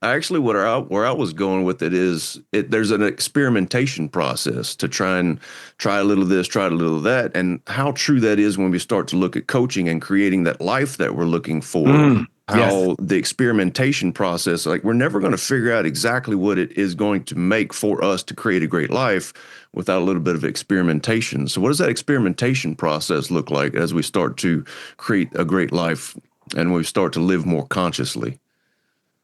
Actually, where I was going with it is there's an experimentation process to try a little of this, try a little of that, and how true that is when we start to look at coaching and creating that life that we're looking for. Yes. How the experimentation process, like we're never going to figure out exactly what it is going to make for us to create a great life without a little bit of experimentation. So, what does that experimentation process look like as we start to create a great life and we start to live more consciously?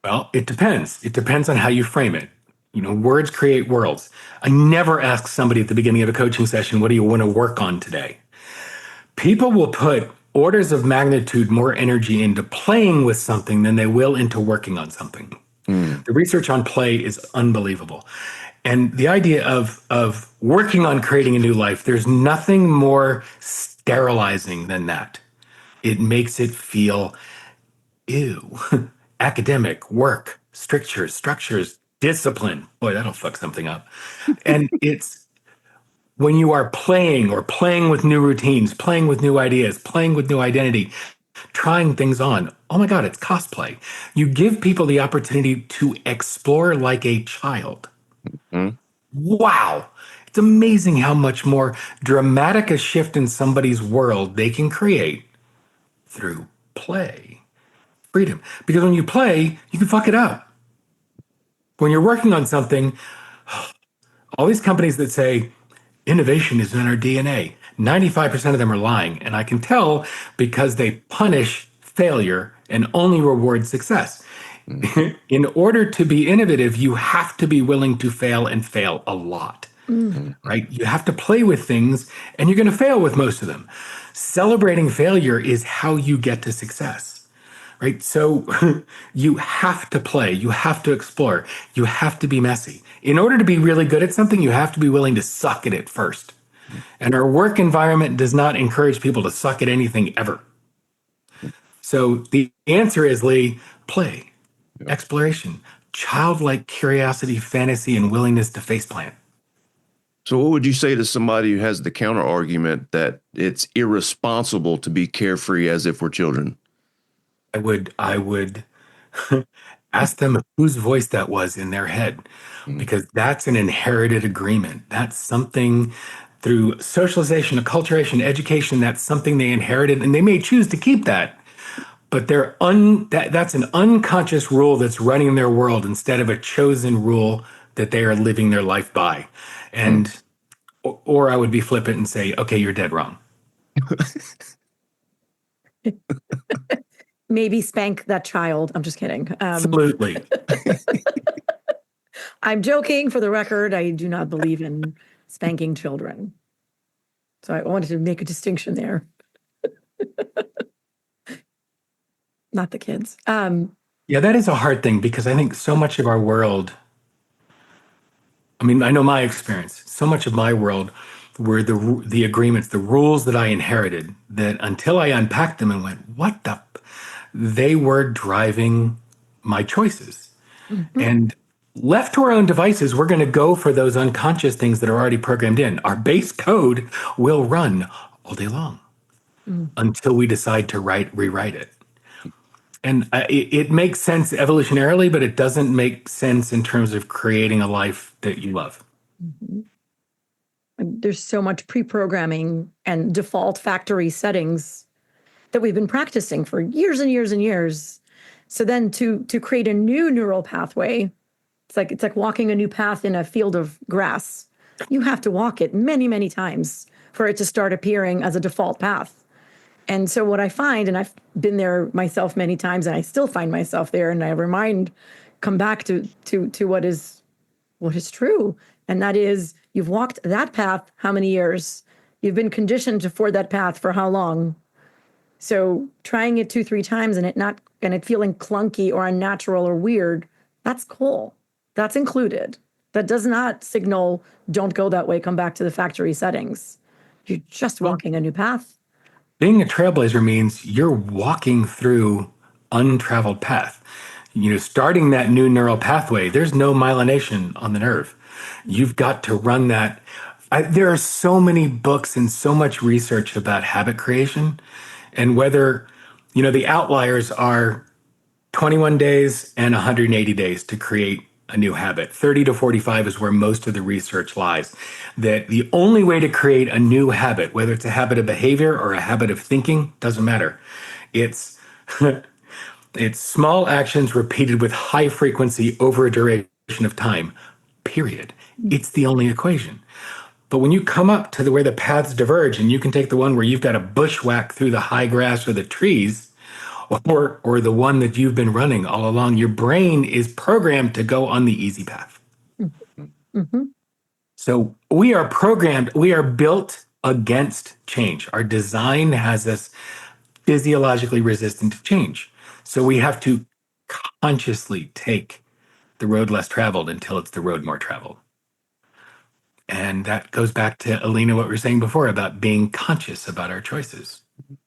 Well, it depends. It depends on how you frame it. Words create worlds. I never ask somebody at the beginning of a coaching session, what do you want to work on today? People will put orders of magnitude more energy into playing with something than they will into working on something. Mm, The research on play is unbelievable. And the idea of working on creating a new life, there's nothing more sterilizing than that. It makes it feel ew. Academic, work, structures, discipline. Boy, that'll fuck something up. And it's when you are playing or playing with new routines, playing with new ideas, playing with new identity, trying things on. Oh my God, it's cosplay. You give people the opportunity to explore like a child. mm, Wow. It's amazing how much more dramatic a shift in somebody's world they can create through play. Freedom. Because when you play, you can fuck it up. When you're working on something, all these companies that say innovation is in our DNA, 95% of them are lying. And I can tell because they punish failure and only reward success. mm, In order to be innovative, you have to be willing to fail and fail a lot, mm, mm. right? You have to play with things and you're going to fail with most of them. Celebrating failure is how you get to success, right? So you have to play, you have to explore, you have to be messy. In order to be really good at something, you have to be willing to suck at it first. And our work environment does not encourage people to suck at anything ever. So the answer is, Lee, play, Yeah. exploration, childlike curiosity, fantasy, and willingness to faceplant. So, what would you say to somebody who has the counter argument that it's irresponsible to be carefree as if we're children? I would ask them whose voice that was in their head, Mm, because that's an inherited agreement. That's something through socialization, acculturation, education. That's something they inherited, and they may choose to keep that. But that's an unconscious rule that's running their world instead of a chosen rule that they are living their life by. mm. And or I would be flippant and say, okay, you're dead wrong. Maybe spank that child. I'm just kidding. Absolutely. I'm joking. For the record, I do not believe in spanking children. So I wanted to make a distinction there. Not the kids. Yeah, that is a hard thing because I think so much of our world, I mean, I know my experience, so much of my world were the agreements, the rules that I inherited that until I unpacked them and went, what the, they were driving my choices. Mhm. And left to our own devices, we're going to go for those unconscious things that are already programmed in. Our base code will run all day long Mm. until we decide to rewrite it. And it makes sense evolutionarily, but it doesn't make sense in terms of creating a life that you love. Mhm. And there's so much pre-programming and default factory settings that we've been practicing for years and years and years. So then to create a new neural pathway, it's like walking a new path in a field of grass. You have to walk it many, many times for it to start appearing as a default path. And so what I find, and I've been there myself many times, and I still find myself there, and come back to what is true, and that is you've walked that path how many years? You've been conditioned for that path for how long? So trying it 2, 3 times and it feeling clunky or unnatural or weird, that's cool. That's included. That does not signal don't go that way, come back to the factory settings. You're just Well, walking a new path. being a trailblazer means you're walking through untraveled path. Starting that new neural pathway, there's no myelination on the nerve. You've got to run that. There are so many books and so much research about habit creation and whether, the outliers are 21 days and 180 days to create a new habit. 30 to 45 is where most of the research lies. That the only way to create a new habit, whether it's a habit of behavior or a habit of thinking, doesn't matter. It's it's small actions repeated with high frequency over a duration of time. Period. It's the only equation. But when you come up to where the paths diverge, and you can take the one where you've got to bushwhack through the high grass or the trees, or the one that you've been running all along, your brain is programmed to go on the easy path. Mm-hmm. So we are programmed, we are built against change. Our design has us physiologically resistant to change. So we have to consciously take the road less traveled until it's the road more traveled. And that goes back to, Alina, what we were saying before about being conscious about our choices.